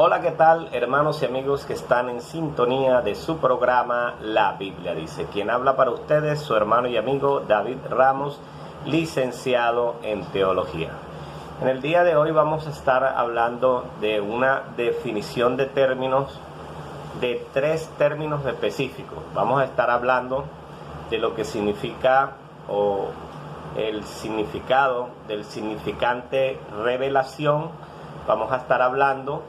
Hola, ¿qué tal, hermanos y amigos que están en sintonía de su programa La Biblia Dice? Quien habla para ustedes, su hermano y amigo David Ramos, licenciado en Teología. En el día de hoy vamos a estar hablando de una definición de términos, de tres términos específicos. Vamos a estar hablando de lo que significa o el significado del significante revelación. Vamos a estar hablando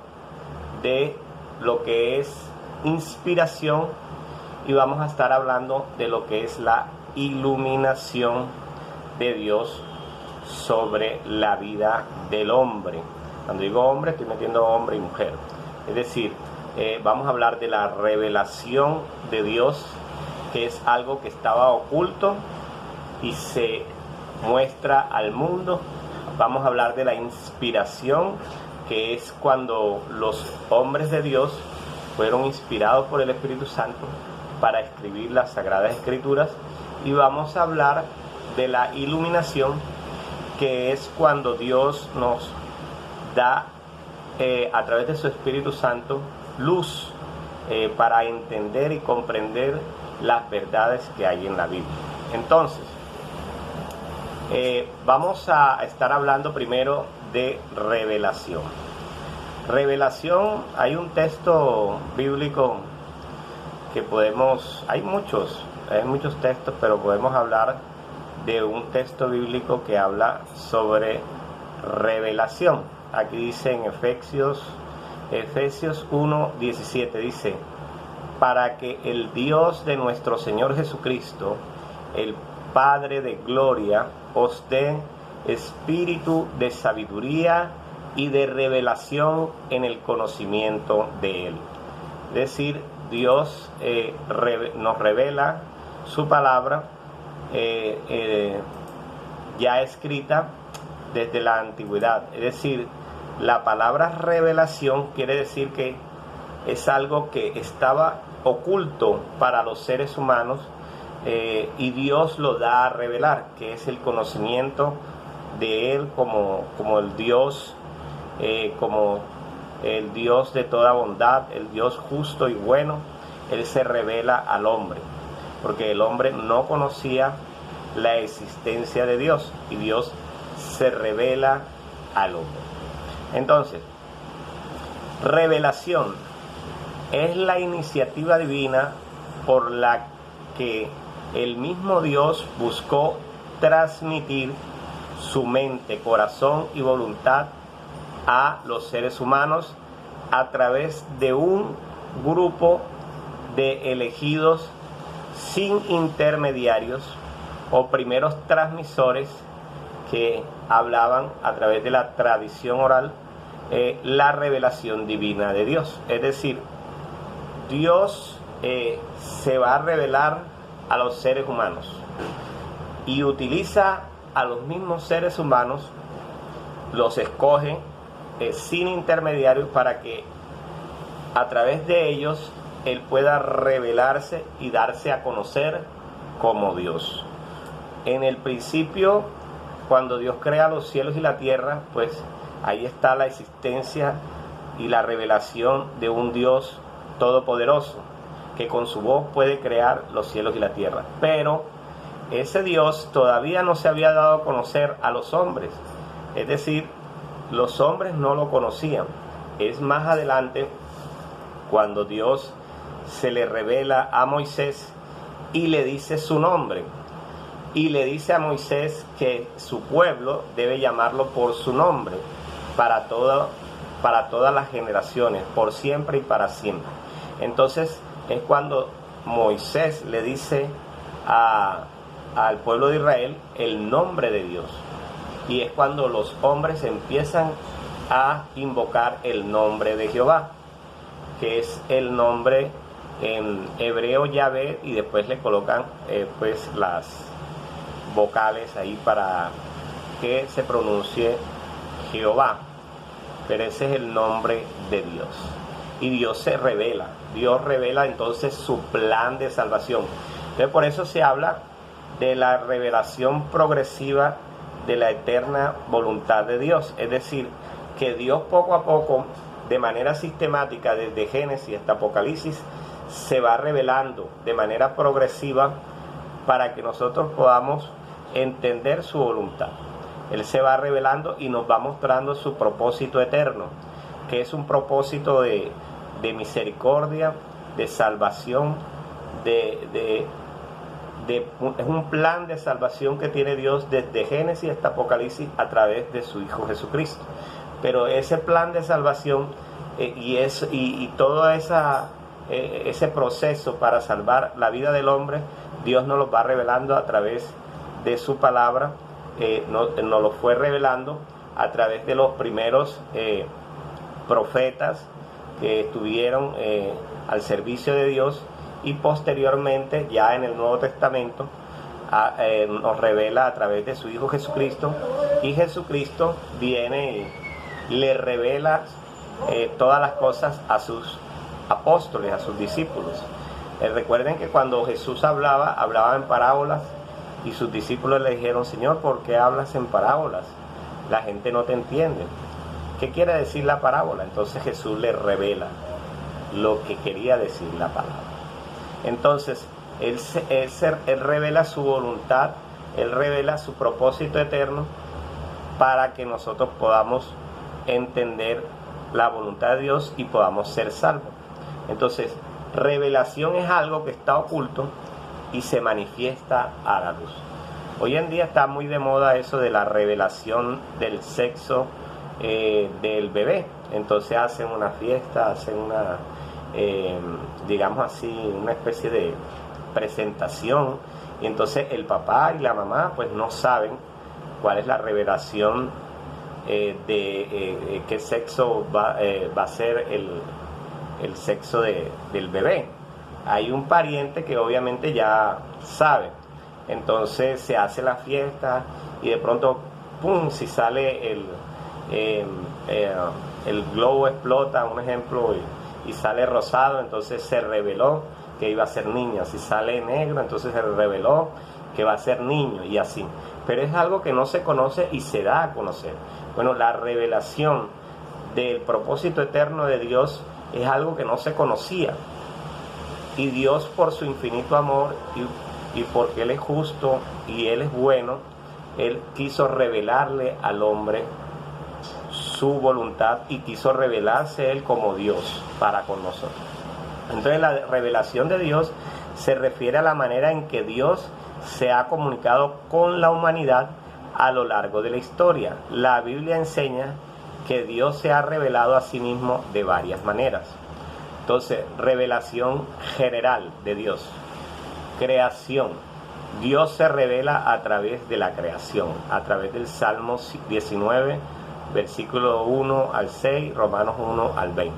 de lo que es inspiración y vamos a estar hablando de lo que es la iluminación de Dios sobre la vida del hombre. Cuando digo hombre, estoy metiendo hombre y mujer. Es decir, vamos a hablar de la revelación de Dios, que es algo que estaba oculto y se muestra al mundo. Vamos a hablar de la inspiración, que es cuando los hombres de Dios fueron inspirados por el Espíritu Santo para escribir las Sagradas Escrituras. Y vamos a hablar de la iluminación, que es cuando Dios nos da a través de su Espíritu Santo luz para entender y comprender las verdades que hay en la Biblia. Entonces, vamos a estar hablando primero de revelación. Revelación, hay un texto bíblico que hay muchos textos, pero podemos hablar de un texto bíblico que habla sobre revelación. Aquí dice en Efesios 1:17, dice: para que el Dios de nuestro Señor Jesucristo, el Padre de gloria, os dé espíritu de sabiduría y de revelación en el conocimiento de Él. Es decir, Dios nos revela su palabra ya escrita desde la antigüedad. Es decir, la palabra revelación quiere decir que es algo que estaba oculto para los seres humanos, y Dios lo da a revelar, que es el conocimiento de Él como el Dios, como el Dios de toda bondad, el Dios justo y bueno. Él se revela al hombre, porque el hombre no conocía la existencia de Dios, y Dios se revela al hombre. Entonces, revelación es la iniciativa divina por la que el mismo Dios buscó transmitir su mente, corazón y voluntad a los seres humanos a través de un grupo de elegidos sin intermediarios o primeros transmisores que hablaban a través de la tradición oral la revelación divina de Dios. Es decir, Dios se va a revelar a los seres humanos y utiliza a los mismos seres humanos, los escoge sin intermediarios para que a través de ellos Él pueda revelarse y darse a conocer como Dios. En el principio, cuando Dios crea los cielos y la tierra, pues ahí está la existencia y la revelación de un Dios todopoderoso, que con su voz puede crear los cielos y la tierra. Pero ese Dios todavía no se había dado a conocer a los hombres. Es decir, los hombres no lo conocían. Es más adelante cuando Dios se le revela a Moisés y le dice su nombre. Y le dice a Moisés que su pueblo debe llamarlo por su nombre para todas las generaciones, por siempre y para siempre. Entonces es cuando Moisés le dice al pueblo de Israel el nombre de Dios. Y es cuando los hombres empiezan a invocar el nombre de Jehová, que es el nombre en hebreo Yahvé, y después le colocan pues las vocales ahí para que se pronuncie Jehová. Pero ese es el nombre de Dios. Y Dios se revela. Dios revela entonces su plan de salvación. Entonces, por eso se habla de la revelación progresiva de la eterna voluntad de Dios. Es decir, que Dios poco a poco de manera sistemática desde Génesis hasta Apocalipsis, se va revelando de manera progresiva para que nosotros podamos entender su voluntad. Él se va revelando y nos va mostrando su propósito eterno, que es un propósito de misericordia, de salvación, es un plan de salvación que tiene Dios desde Génesis hasta Apocalipsis a través de su Hijo Jesucristo. Pero ese plan de salvación y todo ese proceso para salvar la vida del hombre, Dios nos lo va revelando a través de su palabra. Nos lo fue revelando a través de los primeros profetas que estuvieron al servicio de Dios, y posteriormente ya en el Nuevo Testamento nos revela a través de su Hijo Jesucristo, y Jesucristo viene y le revela todas las cosas a sus apóstoles, a sus discípulos. Recuerden que cuando Jesús hablaba en parábolas, y sus discípulos le dijeron: Señor, ¿por qué hablas en parábolas? La gente no te entiende. ¿Qué quiere decir la parábola? Entonces Jesús le revela lo que quería decir la palabra. Entonces, él revela su voluntad, Él revela su propósito eterno para que nosotros podamos entender la voluntad de Dios y podamos ser salvos. Entonces, revelación es algo que está oculto y se manifiesta a la luz. Hoy en día está muy de moda eso de la revelación del sexo del bebé. Entonces hacen una fiesta, hacen una, digamos así, una especie de presentación, y entonces el papá y la mamá pues no saben cuál es la revelación de qué sexo va a ser el sexo del bebé. Hay un pariente que obviamente ya sabe, entonces se hace la fiesta y de pronto, ¡pum!, si sale el globo explota, un ejemplo, y sale rosado, entonces se reveló que iba a ser niña. Si sale negro, entonces se reveló que va a ser niño, y así. Pero es algo que no se conoce y se da a conocer. Bueno, la revelación del propósito eterno de Dios es algo que no se conocía. Y Dios, por su infinito amor y porque Él es justo y Él es bueno, Él quiso revelarle al hombre su voluntad y quiso revelarse Él como Dios para con nosotros. Entonces, la revelación de Dios se refiere a la manera en que Dios se ha comunicado con la humanidad a lo largo de la historia. La Biblia enseña que Dios se ha revelado a sí mismo de varias maneras. Entonces, revelación general de Dios. Creación. Dios se revela a través de la creación, a través del Salmo 19, versículo 1 al 6, Romanos 1 al 20.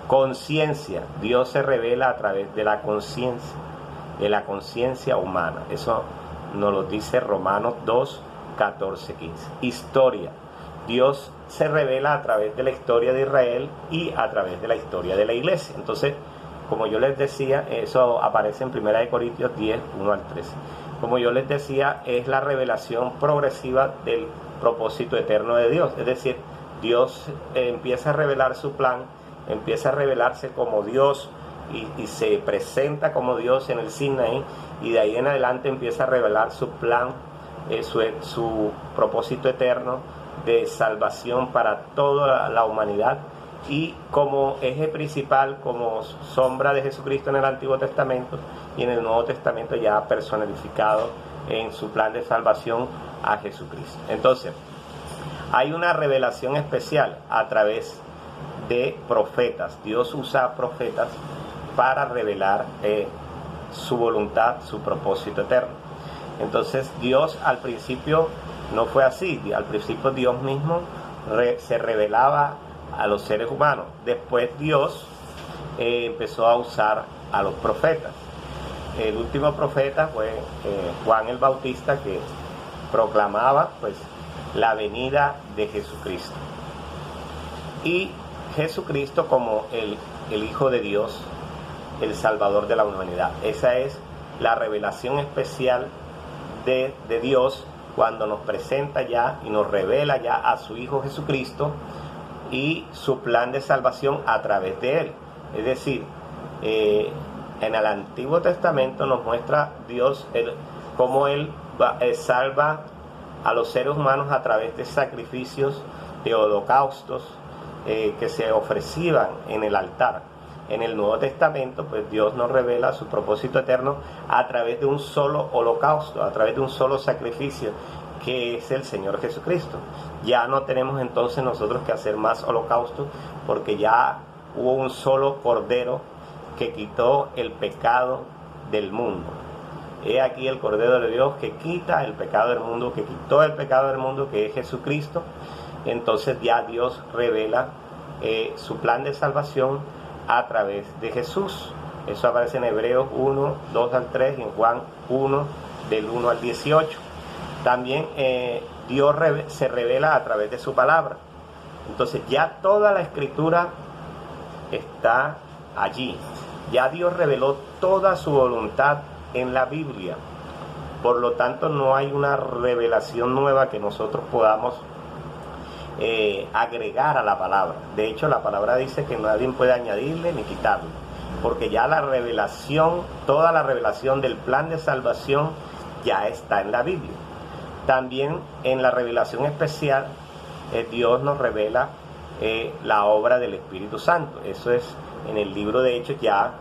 Conciencia. Dios se revela a través de la conciencia humana. Eso nos lo dice Romanos 2, 14, 15. Historia. Dios se revela a través de la historia de Israel y a través de la historia de la iglesia. Entonces, como yo les decía, eso aparece en 1 Corintios 10, 1 al 13. Como yo les decía, es la revelación progresiva del propósito eterno de Dios. Es decir, Dios empieza a revelar su plan, empieza a revelarse como Dios y se presenta como Dios en el Sinaí, y de ahí en adelante empieza a revelar su plan, su propósito eterno de salvación para toda la humanidad, y como eje principal, como sombra de Jesucristo en el Antiguo Testamento, y en el Nuevo Testamento ya personificado en su plan de salvación a Jesucristo. Entonces, hay una revelación especial a través de profetas. Dios usa profetas para revelar su voluntad, su propósito eterno. Entonces, Dios al principio no fue así. Al principio Dios mismo se revelaba a los seres humanos. Después Dios empezó a usar a los profetas. El último profeta fue Juan el Bautista, que proclamaba pues la venida de Jesucristo. Y Jesucristo como el Hijo de Dios, el Salvador de la humanidad. Esa es la revelación especial de Dios, cuando nos presenta ya y nos revela ya a su Hijo Jesucristo y su plan de salvación a través de él. Es decir, en el Antiguo Testamento nos muestra Dios cómo él salva a los seres humanos a través de sacrificios, de holocaustos que se ofrecían en el altar. En el Nuevo Testamento, pues Dios nos revela su propósito eterno a través de un solo holocausto, a través de un solo sacrificio, que es el Señor Jesucristo. Ya no tenemos entonces nosotros que hacer más holocaustos, porque ya hubo un solo Cordero que quitó el pecado del mundo. He aquí el Cordero de Dios que quita el pecado del mundo, que quitó el pecado del mundo, que es Jesucristo. Entonces ya Dios revela su plan de salvación a través de Jesús. Eso aparece en Hebreos 1, 2 al 3 y en Juan 1, del 1 al 18. También Dios se revela a través de su palabra. Entonces ya toda la escritura está allí. Ya Dios reveló toda su voluntad en la Biblia. Por lo tanto, no hay una revelación nueva que nosotros podamos agregar a la palabra. De hecho, la palabra dice que nadie puede añadirle ni quitarle, porque ya la revelación, toda la revelación del plan de salvación ya está en la Biblia. También en la revelación especial, Dios nos revela la obra del Espíritu Santo. Eso es, en el libro de Hechos ya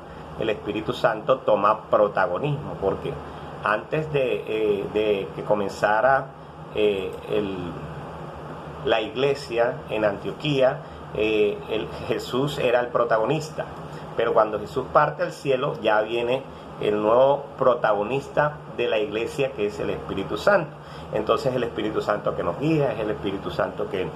el Espíritu Santo toma protagonismo, porque antes de que comenzara la iglesia en Antioquía, Jesús era el protagonista, pero cuando Jesús parte al cielo ya viene el nuevo protagonista de la iglesia, que es el Espíritu Santo. Entonces el Espíritu Santo que nos guía, es el Espíritu Santo que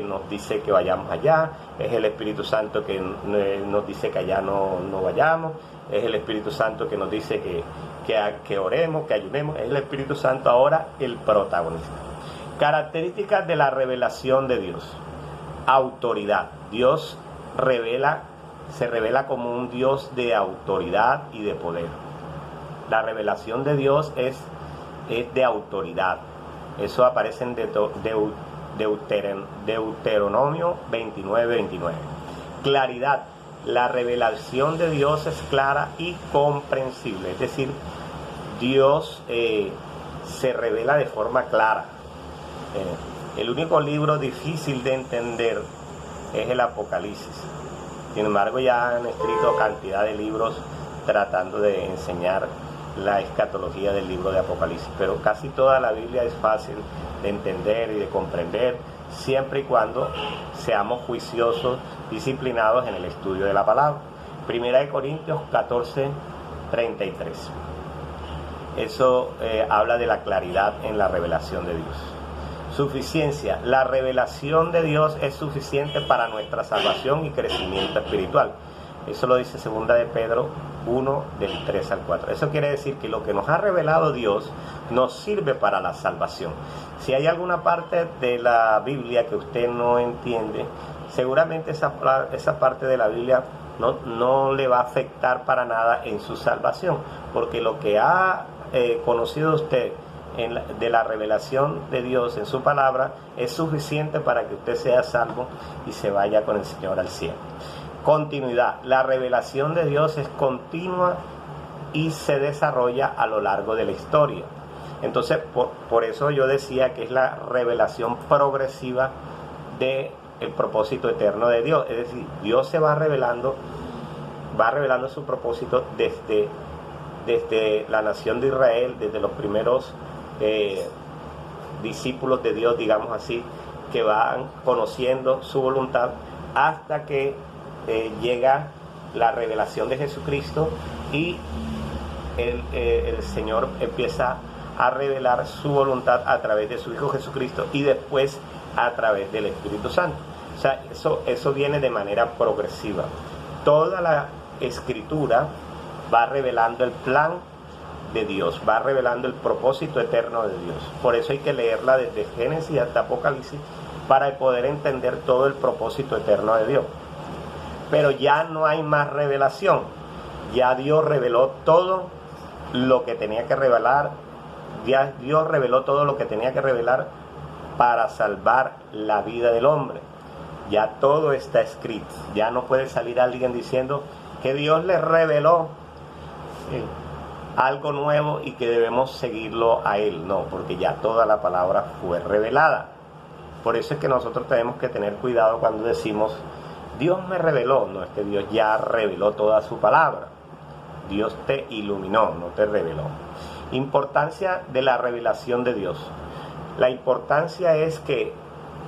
nos dice que vayamos allá, es el Espíritu Santo que nos dice que allá no vayamos, es el Espíritu Santo que nos dice que oremos, que ayunemos. Es el Espíritu Santo ahora el protagonista. Características de la revelación de Dios. Autoridad. Dios se revela como un Dios de autoridad y de poder. La revelación de Dios es de autoridad. Eso aparece en Deuteronomio 29:29. Claridad. La revelación de Dios es clara y comprensible. Es decir, Dios se revela de forma clara. El único libro difícil de entender es el Apocalipsis. Sin embargo, ya han escrito cantidad de libros tratando de enseñar la escatología del libro de Apocalipsis, pero casi toda la Biblia es fácil de entender y de comprender, siempre y cuando seamos juiciosos, disciplinados en el estudio de la palabra. Primera de Corintios 14:33. Eso habla de la claridad en la revelación de Dios. Suficiencia. La revelación de Dios es suficiente para nuestra salvación y crecimiento espiritual. Eso lo dice segunda de Pedro 1, del 3 al 4. Eso quiere decir que lo que nos ha revelado Dios nos sirve para la salvación. Si hay alguna parte de la Biblia que usted no entiende, seguramente esa parte de la Biblia no le va a afectar para nada en su salvación, porque lo que ha conocido usted de la revelación de Dios en su palabra es suficiente para que usted sea salvo y se vaya con el Señor al cielo. Continuidad. La revelación de Dios es continua y se desarrolla a lo largo de la historia. Entonces, por eso yo decía que es la revelación progresiva del propósito eterno de Dios. Es decir, Dios se va revelando su propósito desde la nación de Israel, desde los primeros discípulos de Dios, digamos así, que van conociendo su voluntad hasta que llega la revelación de Jesucristo y el Señor empieza a revelar su voluntad a través de su Hijo Jesucristo y después a través del Espíritu Santo. O sea, eso viene de manera progresiva. Toda la Escritura va revelando el plan de Dios, va revelando el propósito eterno de Dios. Por eso hay que leerla desde Génesis hasta Apocalipsis para poder entender todo el propósito eterno de Dios. Pero ya no hay más revelación. Ya Dios reveló todo lo que tenía que revelar. Ya Dios reveló todo lo que tenía que revelar para salvar la vida del hombre. Ya todo está escrito. Ya no puede salir alguien diciendo que Dios le reveló algo nuevo y que debemos seguirlo a Él. No, porque ya toda la palabra fue revelada. Por eso es que nosotros tenemos que tener cuidado cuando decimos Dios me reveló. No, es que Dios ya reveló toda su palabra. Dios te iluminó, no te reveló. Importancia de la revelación de Dios. La importancia es que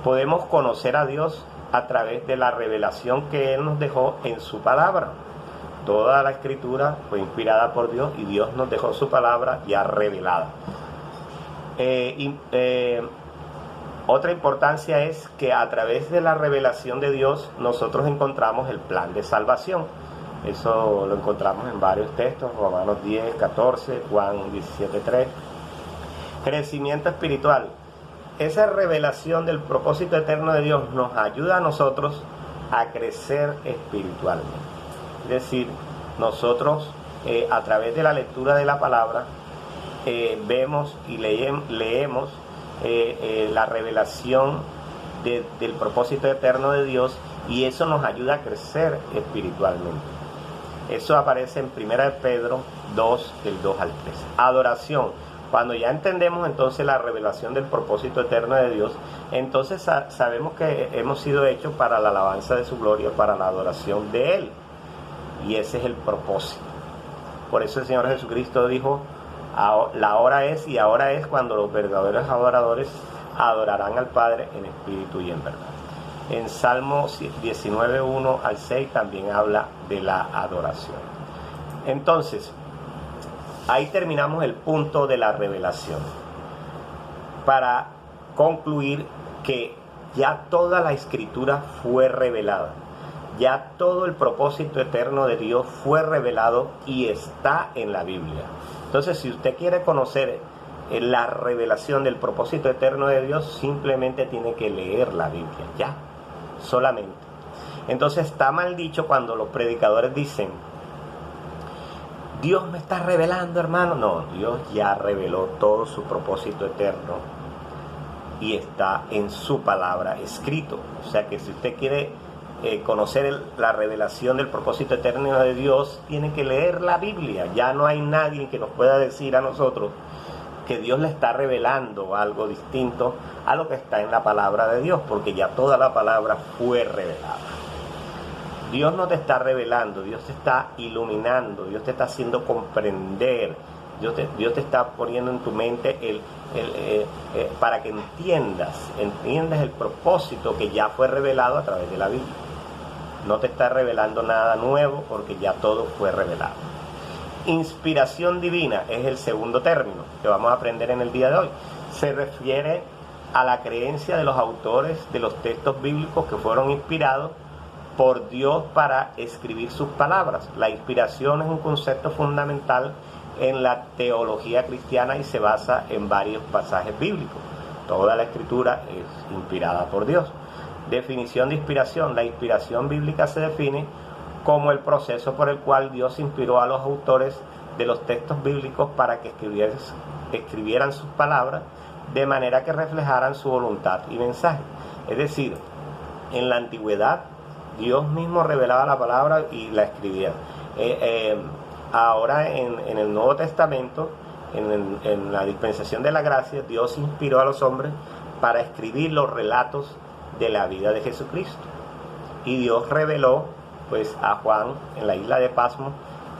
podemos conocer a Dios a través de la revelación que Él nos dejó en su palabra. Toda la escritura fue inspirada por Dios y Dios nos dejó su palabra ya revelada. Otra importancia es que a través de la revelación de Dios nosotros encontramos el plan de salvación. Eso lo encontramos en varios textos, Romanos 10, 14, Juan 17, 3. Crecimiento espiritual. Esa revelación del propósito eterno de Dios nos ayuda a nosotros a crecer espiritualmente. Es decir, nosotros a través de la lectura de la palabra vemos y leemos la revelación del propósito eterno de Dios, y eso nos ayuda a crecer espiritualmente. Eso aparece en 1 Pedro 2, del 2 al 3. Adoración. Cuando ya entendemos entonces la revelación del propósito eterno de Dios, entonces sabemos que hemos sido hechos para la alabanza de su gloria, para la adoración de Él. Y ese es el propósito. Por eso el Señor Jesucristo dijo, la hora es y ahora es cuando los verdaderos adoradores adorarán al Padre en espíritu y en verdad. En Salmo 19, 1 al 6 también habla de la adoración. Entonces, ahí terminamos el punto de la revelación. Para concluir que ya toda la escritura fue revelada. Ya todo el propósito eterno de Dios fue revelado y está en la Biblia. Entonces, si usted quiere conocer la revelación del propósito eterno de Dios, simplemente tiene que leer la Biblia, ya, solamente. Entonces está mal dicho cuando los predicadores dicen, Dios me está revelando, hermano. No, Dios ya reveló todo su propósito eterno y está en su palabra escrito. O sea que si usted quiere conocer la revelación del propósito eterno de Dios, tiene que leer la Biblia. Ya no hay nadie que nos pueda decir a nosotros que Dios le está revelando algo distinto a lo que está en la palabra de Dios, porque ya toda la palabra fue revelada. Dios no te está revelando, Dios te está iluminando, Dios te está haciendo comprender, Dios te está poniendo en tu mente para que entiendas el propósito que ya fue revelado a través de la Biblia. No te está revelando nada nuevo porque ya todo fue revelado. Inspiración divina es el segundo término que vamos a aprender en el día de hoy. Se refiere a la creencia de los autores de los textos bíblicos que fueron inspirados por Dios para escribir sus palabras. La inspiración es un concepto fundamental en la teología cristiana y se basa en varios pasajes bíblicos. Toda la escritura es inspirada por Dios. Definición de inspiración. La inspiración bíblica se define como el proceso por el cual Dios inspiró a los autores de los textos bíblicos para que escribieran sus palabras de manera que reflejaran su voluntad y mensaje. Es decir, en la antigüedad Dios mismo revelaba la palabra y la escribía. Ahora en el Nuevo Testamento, en la dispensación de la gracia, Dios inspiró a los hombres para escribir los relatos de la vida de Jesucristo. Y Dios reveló pues a Juan en la isla de Patmos,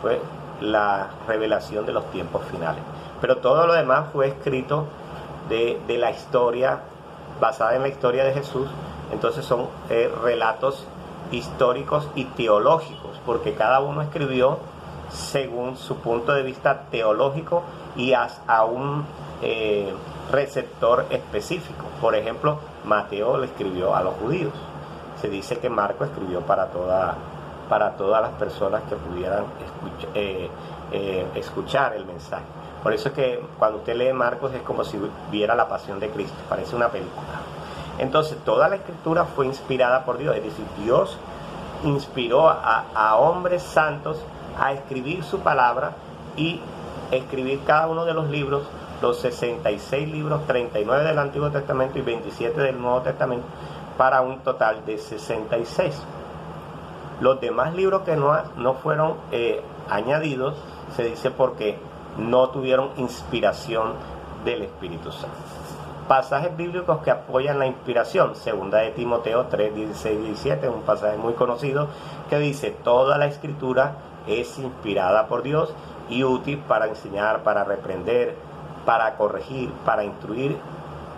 fue la revelación de los tiempos finales. Pero todo lo demás fue escrito de la historia, basada en la historia de Jesús. Entonces son relatos históricos y teológicos, porque cada uno escribió según su punto de vista teológico y a un receptor específico. Por ejemplo, Mateo le escribió a los judíos. Se dice que Marco escribió para todas las personas que pudieran escuchar el mensaje. Por eso es que cuando usted lee Marcos es como si viera la pasión de Cristo, parece una película. Entonces toda la escritura fue inspirada por Dios, es decir, Dios inspiró a hombres santos a escribir su palabra y escribir cada uno de los libros, los 66 libros, 39 del Antiguo Testamento y 27 del Nuevo Testamento, para un total de 66. Los demás libros que no fueron añadidos, se dice porque no tuvieron inspiración del Espíritu Santo. Pasajes bíblicos que apoyan la inspiración. Segunda de Timoteo 3, 16 y 17, un pasaje muy conocido que dice: toda la escritura es inspirada por Dios y útil para enseñar, para reprender, para corregir, para instruir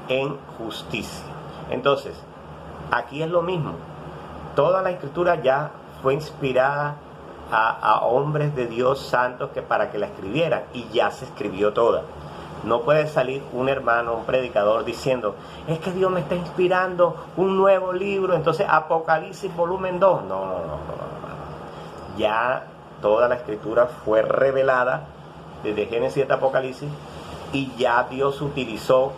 en justicia. Entonces, aquí es lo mismo. Toda la escritura ya fue inspirada a hombres de Dios santos para que la escribieran, y ya se escribió toda. No puede salir un hermano, un predicador diciendo: es que Dios me está inspirando un nuevo libro, entonces Apocalipsis volumen 2. No. Ya toda la escritura fue revelada desde Génesis hasta Apocalipsis, y ya Dios utilizó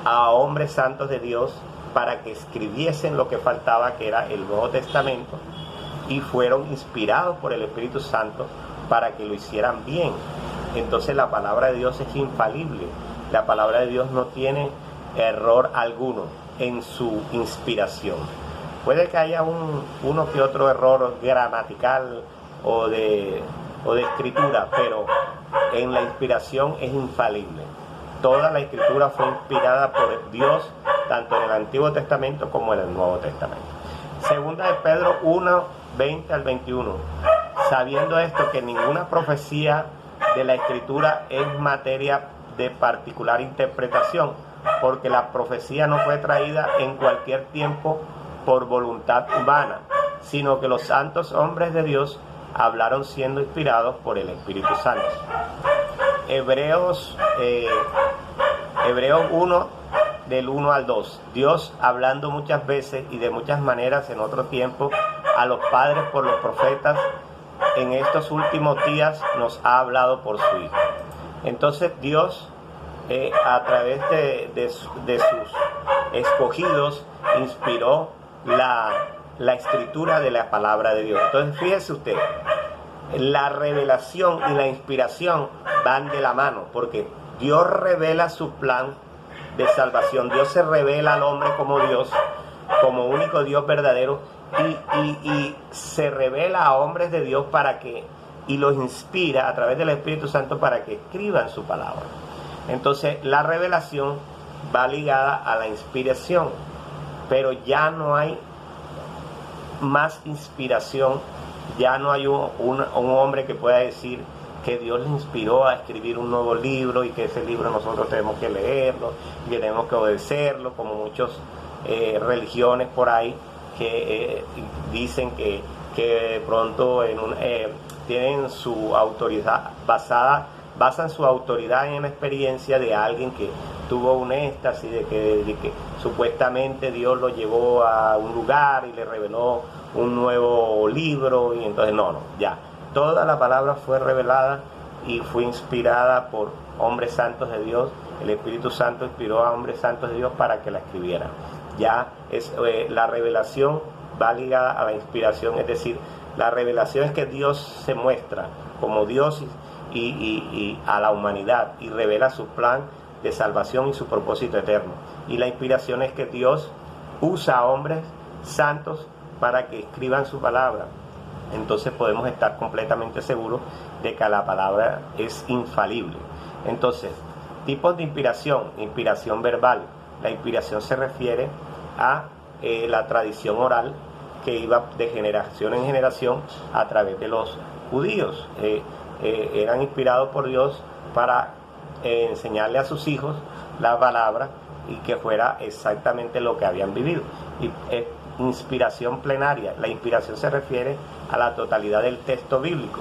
a hombres santos de Dios para que escribiesen lo que faltaba, que era el Nuevo Testamento, y fueron inspirados por el Espíritu Santo para que lo hicieran bien. Entonces la palabra de Dios es infalible. La palabra de Dios no tiene error alguno en su inspiración. Puede que haya uno que otro error gramatical o de escritura, pero en la inspiración es infalible. Toda la escritura fue inspirada por Dios, tanto en el Antiguo Testamento como en el Nuevo Testamento. Segunda de Pedro 1, 20 al 21. Sabiendo esto, que ninguna profecía de la escritura es materia de particular interpretación, porque la profecía no fue traída en cualquier tiempo por voluntad humana, sino que los santos hombres de Dios hablaron siendo inspirados por el Espíritu Santo. Hebreos 1, del 1 al 2. Dios, hablando muchas veces y de muchas maneras en otro tiempo a los padres por los profetas, en estos últimos días nos ha hablado por su Hijo. Entonces Dios, a través de sus escogidos, inspiró la escritura de la palabra de Dios. Entonces fíjese usted, la revelación y la inspiración van de la mano, porque Dios revela su plan de salvación. Dios se revela al hombre como Dios, como único Dios verdadero, y se revela a hombres de Dios y los inspira a través del Espíritu Santo para que escriban su palabra. Entonces la revelación va ligada a la inspiración, pero ya no hay más inspiración. Ya no hay un hombre que pueda decir que Dios le inspiró a escribir un nuevo libro y que ese libro nosotros tenemos que leerlo y que tenemos que obedecerlo, como muchas religiones por ahí que dicen que de pronto tienen su autoridad basan su autoridad en la experiencia de alguien que tuvo un éxtasis, de que supuestamente Dios lo llevó a un lugar y le reveló un nuevo libro, y entonces ya toda la palabra fue revelada y fue inspirada por hombres santos de Dios. El Espíritu Santo inspiró a hombres santos de Dios para que la escribieran. Ya la revelación va ligada a la inspiración, es decir, la revelación es que Dios se muestra como Dios y a la humanidad, y revela su plan de salvación y su propósito eterno. Y la inspiración es que Dios usa a hombres santos para que escriban su palabra. Entonces podemos estar completamente seguros de que la palabra es infalible. Entonces, tipos de inspiración: inspiración verbal. La inspiración se refiere a la tradición oral que iba de generación en generación a través de los judíos. Eran inspirados por Dios para enseñarle a sus hijos la palabra y que fuera exactamente lo que habían vivido. Y inspiración plenaria. La inspiración se refiere a la totalidad del texto bíblico,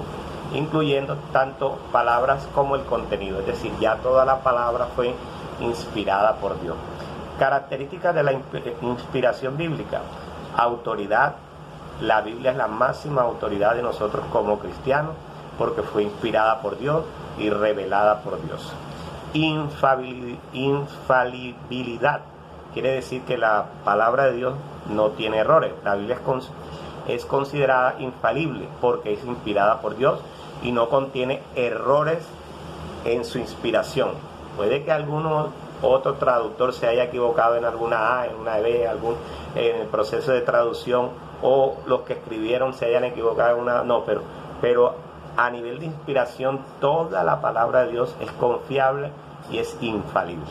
incluyendo tanto palabras como el contenido, es decir, ya toda la palabra fue inspirada por Dios. Características de la inspiración bíblica: autoridad. La Biblia es la máxima autoridad de nosotros como cristianos, porque fue inspirada por Dios y revelada por Dios. Infalibilidad. Quiere decir que la palabra de Dios no tiene errores. La Biblia es considerada infalible porque es inspirada por Dios y no contiene errores en su inspiración. Puede que algunos otro traductor se haya equivocado en alguna A, en una B, en el proceso de traducción, o los que escribieron se hayan equivocado en una... No, pero a nivel de inspiración, toda la palabra de Dios es confiable y es infalible.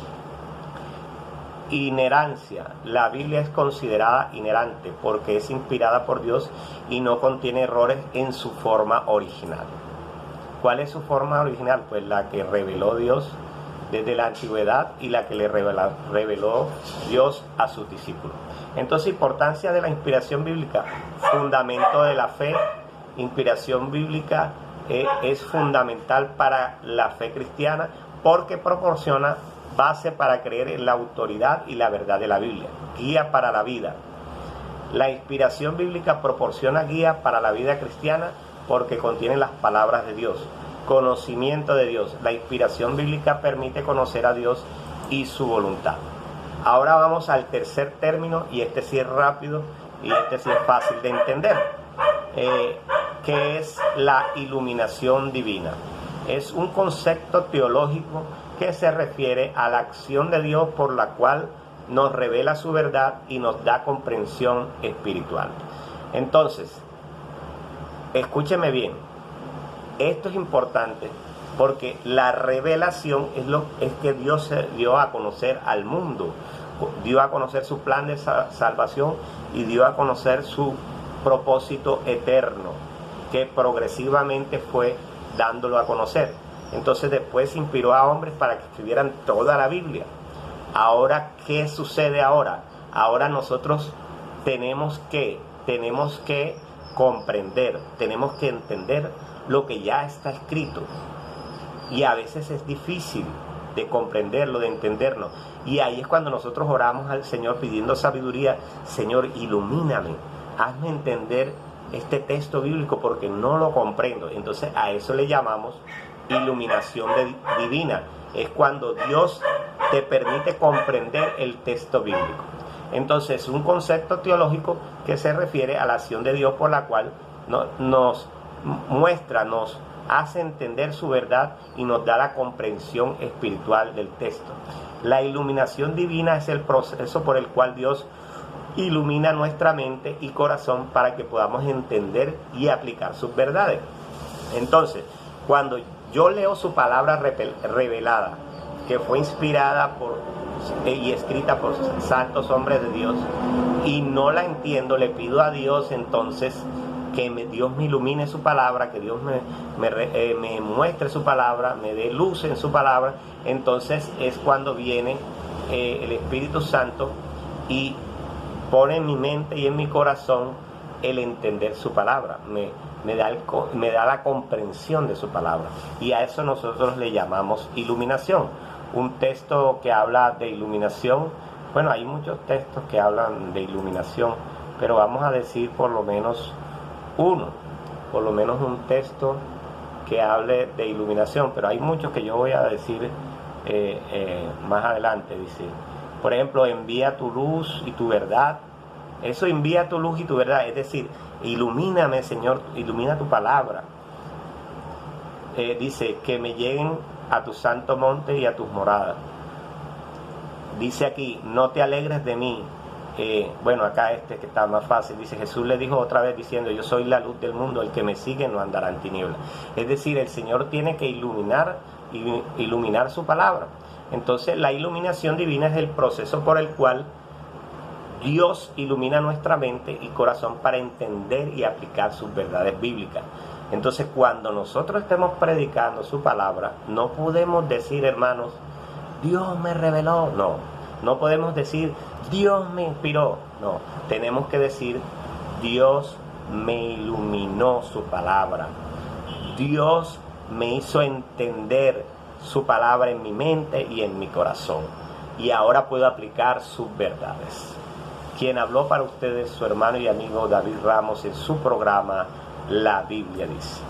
Inherancia. La Biblia es considerada inerrante porque es inspirada por Dios y no contiene errores en su forma original. ¿Cuál es su forma original? Pues la que reveló Dios desde la antigüedad y la que le reveló Dios a sus discípulos. Entonces, importancia de la inspiración bíblica, fundamento de la fe. Inspiración bíblica es fundamental para la fe cristiana porque proporciona base para creer en la autoridad y la verdad de la Biblia, guía para la vida. La inspiración bíblica proporciona guía para la vida cristiana porque contiene las palabras de Dios, conocimiento de Dios. La inspiración bíblica permite conocer a Dios y su voluntad. Ahora vamos al tercer término, y este sí es rápido y este sí es fácil de entender, que es la iluminación divina. Es un concepto teológico que se refiere a la acción de Dios por la cual nos revela su verdad y nos da comprensión espiritual. Entonces, escúcheme bien, esto es importante porque la revelación es que Dios se dio a conocer al mundo, dio a conocer su plan de salvación y dio a conocer su propósito eterno, que progresivamente fue dándolo a conocer. Entonces después inspiró a hombres para que escribieran toda la Biblia. Ahora, ¿qué sucede ahora? Ahora nosotros tenemos que comprender, tenemos que entender lo que ya está escrito. Y a veces es difícil de comprenderlo, de entenderlo. Y ahí es cuando nosotros oramos al Señor pidiendo sabiduría. Señor, ilumíname, hazme entender este texto bíblico porque no lo comprendo. Entonces a eso le llamamos iluminación divina. Es cuando Dios te permite comprender el texto bíblico. Entonces, un concepto teológico que se refiere a la acción de Dios por la cual nos muestra, nos hace entender su verdad y nos da la comprensión espiritual del texto. La iluminación divina es el proceso por el cual Dios ilumina nuestra mente y corazón para que podamos entender y aplicar sus verdades. Entonces, cuando yo leo su palabra revelada, que fue inspirada y escrita por santos hombres de Dios, y no la entiendo, le pido a Dios entonces que Dios me ilumine su palabra, que Dios me muestre su palabra, me dé luz en su palabra. Entonces es cuando viene el Espíritu Santo y pone en mi mente y en mi corazón el entender su palabra, me da la comprensión de su palabra, y a eso nosotros le llamamos iluminación. Un texto que habla de iluminación, bueno, hay muchos textos que hablan de iluminación, pero vamos a decir por lo menos un texto que hable de iluminación, pero hay muchos que yo voy a decir más adelante. Dice, por ejemplo, envía tu luz y tu verdad. Eso, envía tu luz y tu verdad, es decir, ilumíname, Señor, ilumina tu palabra. Dice, que me lleguen a tu santo monte y a tus moradas. Dice aquí, no te alegres de mí. Bueno, acá que está más fácil, dice, Jesús le dijo otra vez diciendo, yo soy la luz del mundo, el que me sigue no andará en tinieblas. Es decir, el Señor tiene que iluminar su palabra. Entonces, la iluminación divina es el proceso por el cual Dios ilumina nuestra mente y corazón para entender y aplicar sus verdades bíblicas. Entonces, cuando nosotros estemos predicando su palabra, no podemos decir, hermanos, Dios me reveló. No podemos decir, Dios me inspiró. No, tenemos que decir, Dios me iluminó su palabra. Dios me hizo entender su palabra en mi mente y en mi corazón. Y ahora puedo aplicar sus verdades. Quien habló para ustedes, su hermano y amigo David Ramos, en su programa La Biblia Dice.